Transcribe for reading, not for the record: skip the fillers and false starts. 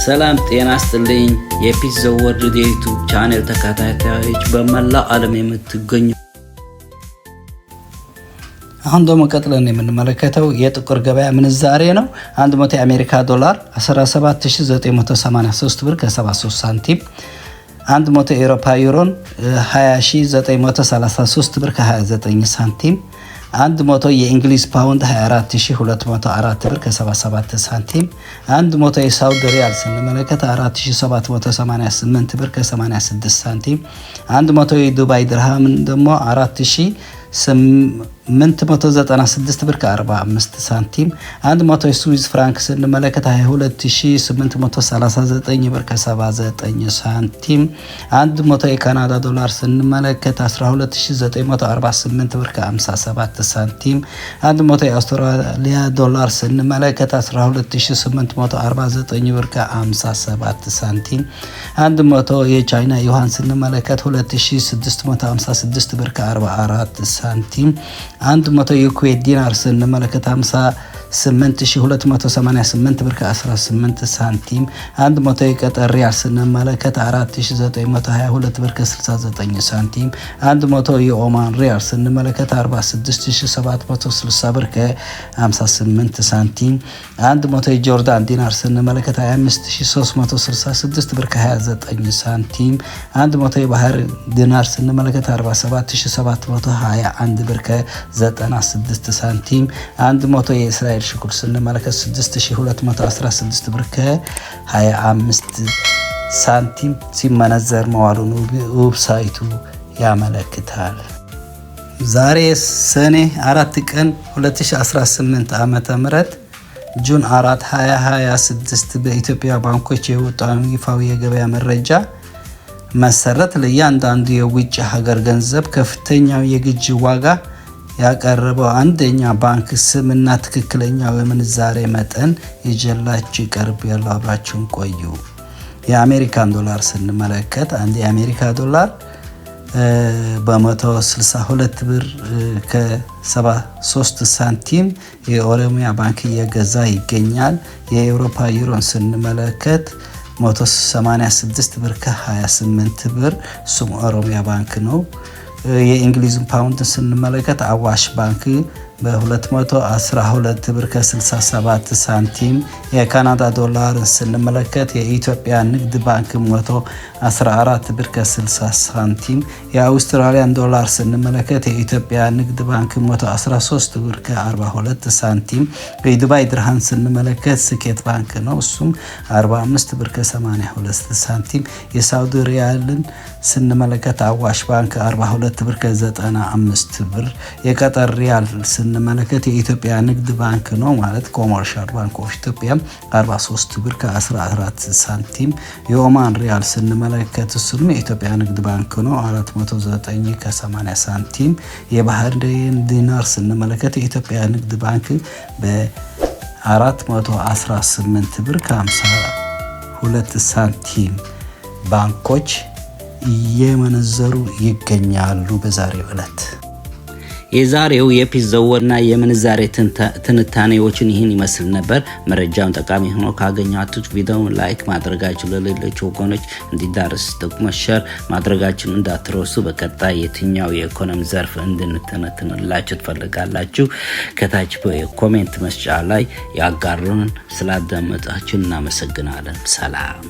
ሰላም ጤና ይስጥልኝ የፒስ ዘ ወርልድ የዩቲዩብ ቻናል ተከታታዮች በመላው ዓለም የምትገኙ አሁን ደግሞ ቀጥለን የምንመለከተው የጥቁር ገበያ ምንዛሬ ነው። 100 የአሜሪካ ዶላር 17983 ብር ከ73 ሳንቲም፣ 100 የአውሮፓ ዩሮን 20933 ብር ከ29 ሳንቲም፣ 100 የእንግሊዝ ፓውንድ 24204 ብር ከ77 ሳንቲም፣ 100 የሳውዲ ሪያል ስንመለከት 4788 ብር ከ86 ሳንቲም፣ 100 የዱባይ ድርሃም ደግሞ 4896 ብር ከ45 ሳንቲም፣ 100 የስዊዝ ፍራንክ ስንመለከት 22839 ብር ከ79 ሳንቲም፣ 100 የካናዳ ዶላር ስንመለከት 12948 ብር ከ57 ሳንቲም፣ 100 የአውስትራሊያ ዶላር ስንመለከት 12849 ብር ከ57 ሳንቲም፣ 100 የቻይና ዩዋን ስንመለከት 2656 ብር ከ44 ሳንቲም፣ 100 የኩዌት ዲናር ስንመለከት 58288 ብር ከ18 ሳንቲም፣ 100 የቀጠር ሪያል ስንመለከት 4922 ብር ከ69 ሳንቲም፣ 100 የኦማን ሪያል ስንመለከት 46760 ብር ከ58 ሳንቲም፣ 100 የጆርዳን ዲናር ስንመለከት 25366 ብር ከ29 ሳንቲም፣ 100 የባህር ዲናር ስንመለከት 47721 ብር ከ96 ሳንቲም፣ 100 የእስራኤል ሽኩር ስንመለከት 6216 ብር ከ25 ሳንቲም ሲመነዘር መዋሉን ዌብሳይቱ ያመለክታል። ዛሬ ሰኔ 4 ቀን 2018 ዓመተ ምህረት ጁን 4 2026 በኢትዮጵያ ባንኮች የወጣው ይፋዊ የገበያ መረጃ መሰረት ለእያንዳንዱ የውጭ ሀገር ገንዘብ ከፍተኛው የግዥ ዋጋ ያቀረበው አንደኛ ባንክ ስምና ትክክለኛው የምንዛሬ መጠን ይዤላችሁ ቀርብ ያለው አብራችሁን ቆዩ። የአሜሪካን ዶላር ስንመለከት አንድ የአሜሪካ ዶላር በ162 ብር ከ73 ሳንቲም የኦሮሚያ ባንክ እየገዛ ይገኛል። የአውሮፓ ዩሮን ስንመለከት 186 ብር ከ28 ብር እሱም ኦሮሚያ ባንክ ነው። የእንግሊዝ ፓውንድ ስንመለከት አዋሽ ባንክ በ212 ብር ከ67 ሳንቲም፣ የካናዳ ዶላር ስንመለከት የኢትዮጵያ ንግድ ባንክ 114 ብር ከ60 ሳንቲም፣ የአውስትራሊያን ዶላር ስንመለከት የኢትዮጵያ ንግድ ባንክ 113 ብር ከ42 ሳንቲም፣ የዱባይ ድርሃም ስንመለከት ስኬት ባንክ ነው እሱም 45 ብር ከ82 ሳንቲም፣ የሳውዲ ሪያልን ስንመለከት አዋሽ ባንክ 42 ብር ከ95 ብር፣ የቀጠር ሪያል ስንመለከት የኢትዮጵያ ንግድ ባንክ ነው ማለት ኮመርሻል ባንክ ኦፍ ኢትዮጵያ 43 ብር ከ14 ሳንቲም፣ የኦማን ሪያል ስንመለከት እሱም የኢትዮጵያ ንግድ ባንክ ነው 409 ከ80 ሳንቲም፣ የባህሬን ዲናር ስንመለከት የኢትዮጵያ ንግድ ባንክ በ418 ብር ከ52 ሳንቲም ባንኮች እየመነዘሩ ይገኛሉ። በዛሬው ዕለት የዛሬው የፒስ ዘ ወርልድ እና የምንዛሬ ትንታኔዎችን ይህን ይመስል ነበር። መረጃውን ጠቃሚ ሆኖ ካገኛችሁት ቪዲዮውን ላይክ ማድረጋችሁ ለሌሎች ወገኖች እንዲዳረስ ደግሞ ሼር ማድረጋችሁን እንዳትረሱ። በቀጣይ የትኛው የኢኮኖሚ ዘርፍ እንድንተነትንላችሁ ትፈልጋላችሁ ከታች በኮሜንት መስጫ ላይ ያጋሩን። ስላዳመጣችሁ እናመሰግናለን። ሰላም።